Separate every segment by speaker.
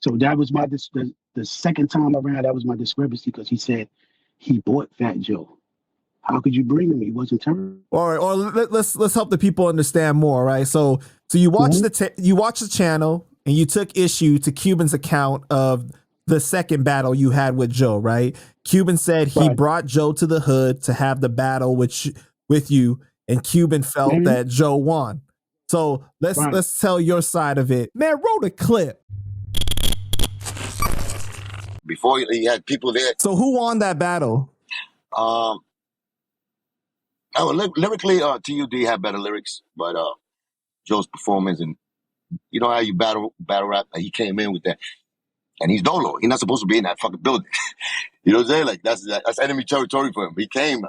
Speaker 1: So that was the second time around. That was my discrepancy because he said he bought Fat Joe. How could you bring him? He wasn't turned.
Speaker 2: Or let's help the people understand more, right? So you watch you watch the channel and you took issue to Cuban's account of the second battle you had with Joe, right? Cuban said he brought Joe to the hood to have the battle with you, and Cuban felt that Joe won. So let's tell your side of it. Man, roll the clip.
Speaker 3: Before you had people there.
Speaker 2: So who won that battle?
Speaker 3: Lyrically, T.U.D had better lyrics, but Joe's performance, and you know how you battle rap, like he came in with that. And he's Dolo. He's not supposed to be in that fucking building. You know what I'm saying? Like that's enemy territory for him. He came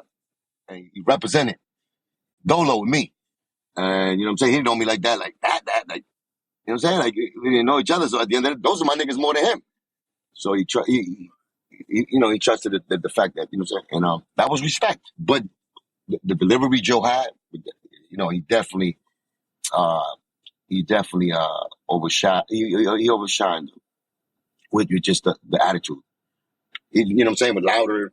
Speaker 3: and he represented Dolo with me. And you know what I'm saying? He didn't know me like that, like, you know what I'm saying? Like we didn't know each other. So at the end of it, those are my niggas more than him. So he trusted the fact that, you know what I'm saying? And that was respect. But the delivery Joe had, you know, he definitely overshot. He overshined with just the attitude. You know what I'm saying? With louder,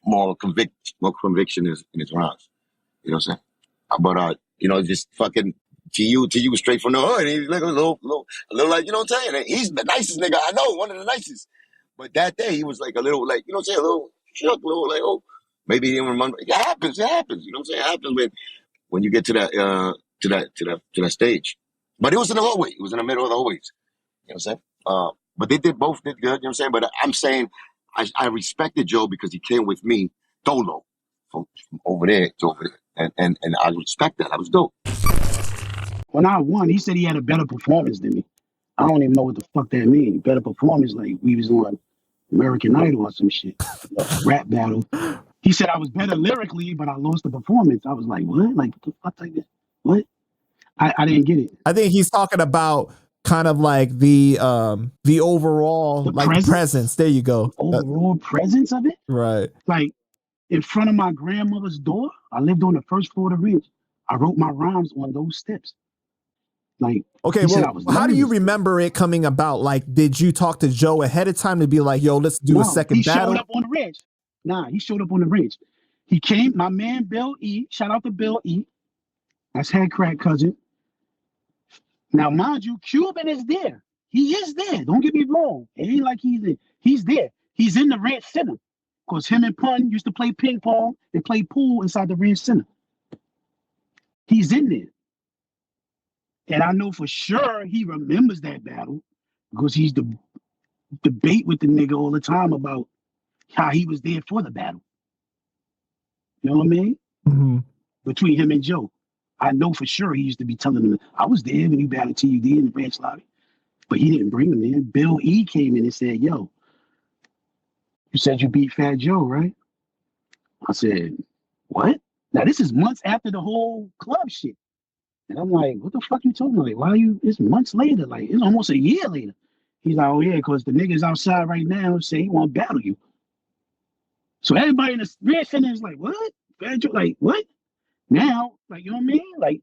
Speaker 3: more conviction in his rhymes. You know what I'm saying? But you know, just fucking T.U. was straight from the hood. He's like a little like, you know what I'm saying? He's the nicest nigga I know, one of the nicest. But that day he was like a little, like, you know what I'm saying? A little shook, a little like, oh, maybe he didn't remember. It happens. You know what I'm saying? It happens when you get to that stage. But it was in the hallway. It was in the middle of the hallways. You know what I'm saying? But they both did good, you know what I'm saying? But I'm saying I respected Joe because he came with me, Dolo, from over there to over there. And I respect that. I was dope.
Speaker 1: When I won, he said he had a better performance than me. I don't even know what the fuck that means. Better performance, like we was on American Idol or some shit. Rap battle. He said I was better lyrically, but I lost the performance. I was like, what? Like, what the fuck like this? What? I didn't get it.
Speaker 2: I think he's talking about kind of like the overall presence. There you go.
Speaker 1: Overall presence of it?
Speaker 2: Right.
Speaker 1: Like in front of my grandmother's door, I lived on the first floor of the ranch. I wrote my rhymes on those steps. Like,
Speaker 2: okay, well, how do you remember it coming about? Like, did you talk to Joe ahead of time to be like, yo, let's do a second battle?
Speaker 1: He showed up on the ranch. He showed up on the ranch. He came, my man Bill E, shout out to Bill E. That's Head Crack cousin. Now, mind you, Cuban is there. He is there. Don't get me wrong. It ain't like he's there. He's there. He's in the ranch center. Because him and Pun used to play ping pong and play pool inside the ranch center. He's in there. And I know for sure he remembers that battle because he's the debate with the nigga all the time about how he was there for the battle. You know what I mean?
Speaker 2: Mm-hmm.
Speaker 1: Between him and Joe. I know for sure he used to be telling him, I was there when you battled T.U.D in the ranch lobby. But he didn't bring him in. Bill E came in and said, yo, you said you beat Fat Joe, right? I said, what? Now this is months after the whole club shit. And I'm like, what the fuck you talking about? Like, why are you, it's months later, like it's almost a year later. He's like, oh yeah, because the niggas outside right now say he want to battle you. So everybody in the ranch center is like, what? Fat Joe, like, what? Now, like, you know what I mean? Like,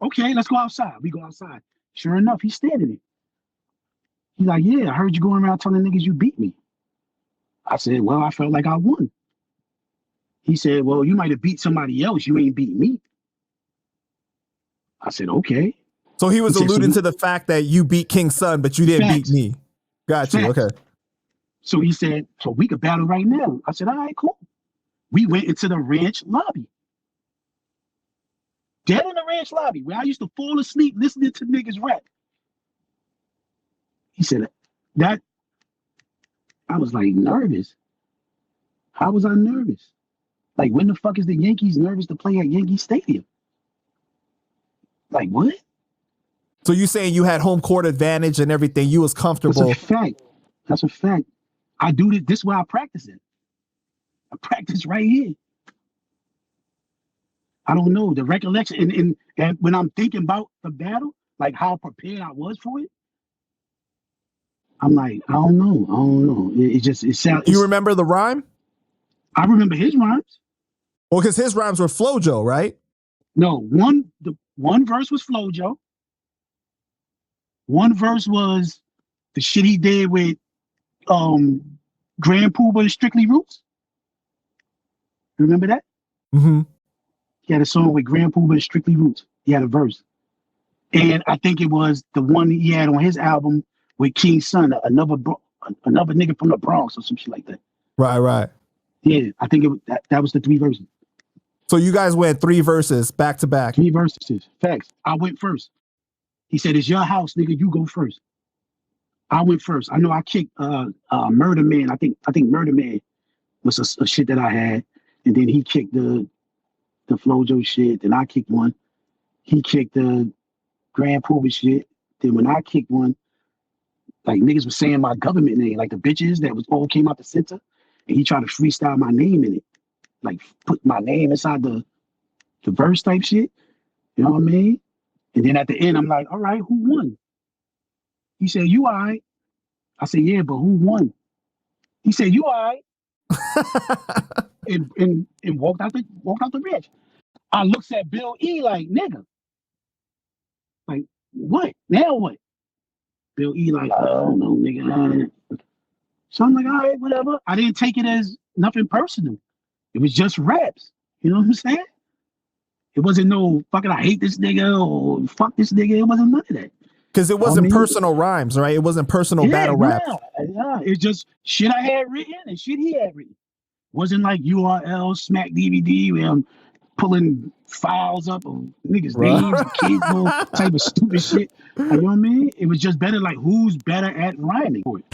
Speaker 1: okay, let's go outside. We go outside. Sure enough, he's standing there. He's like, yeah, I heard you going around telling niggas you beat me. I said, well, I felt like I won. He said, well, you might have beat somebody else. You ain't beat me. I said, okay.
Speaker 2: So he was alluding to the fact that you beat King's son, but you didn't beat me. Got you. Okay.
Speaker 1: So he said, so we could battle right now. I said, all right, cool. We went into the ranch lobby. Dead in the ranch lobby where I used to fall asleep listening to niggas rap. He said that I was like nervous. How was I nervous? Like, when the fuck is the Yankees nervous to play at Yankee Stadium? Like, what?
Speaker 2: So you saying you had home court advantage and everything? You was comfortable.
Speaker 1: That's a fact. That's a fact. I do this. This is where I practice it. I practice right here. I don't know. The recollection, and when I'm thinking about the battle, like how prepared I was for it, I'm like, I don't know. It sounds.
Speaker 2: You remember the rhyme?
Speaker 1: I remember his rhymes.
Speaker 2: Well, because his rhymes were Flojo, right?
Speaker 1: No, one One verse was Flojo. One verse was the shit he did with Grand Pooba and Strictly Roots. Remember that?
Speaker 2: Mm-hmm.
Speaker 1: He had a song with Grand Pooba and Strictly Roots. He had a verse. And I think it was the one he had on his album with King Son, another nigga from the Bronx or some shit like that.
Speaker 2: Right.
Speaker 1: Yeah, I think that was the 3 verses.
Speaker 2: So you guys went 3 verses back to back.
Speaker 1: 3 verses. Facts. I went first. He said, "It's your house, nigga. You go first." I went first. I know I kicked Murder Man. I think Murder Man was a shit that I had, and then he kicked the Flojo shit. Then I kicked one. He kicked the Grand Pooba shit. Then when I kicked one, like niggas was saying my government name, like the bitches that was all came out the center, and he tried to freestyle my name in it, like put my name inside the verse type shit. You know what I mean? And then at the end, I'm like, all right, who won? He said, "You all right?" I said, "Yeah, but who won?" He said, "You all right?" and walked out the bench. I looks at Bill E like, nigga, like, what? Now what? Bill E like, I don't know, nigga. So I'm like, all right, whatever. I didn't take it as nothing personal. It was just raps. You know what I'm saying? It wasn't no fucking I hate this nigga or fuck this nigga. It wasn't none of that.
Speaker 2: Because it wasn't personal rhymes, right? It wasn't personal battle rap.
Speaker 1: Yeah, it's just shit I had written and shit he had written. Wasn't like URL, Smack DVD, where I'm pulling files up of niggas' names, kids, all type of stupid shit. Like, you know what I mean? It was just better, like, who's better at rhyming for it?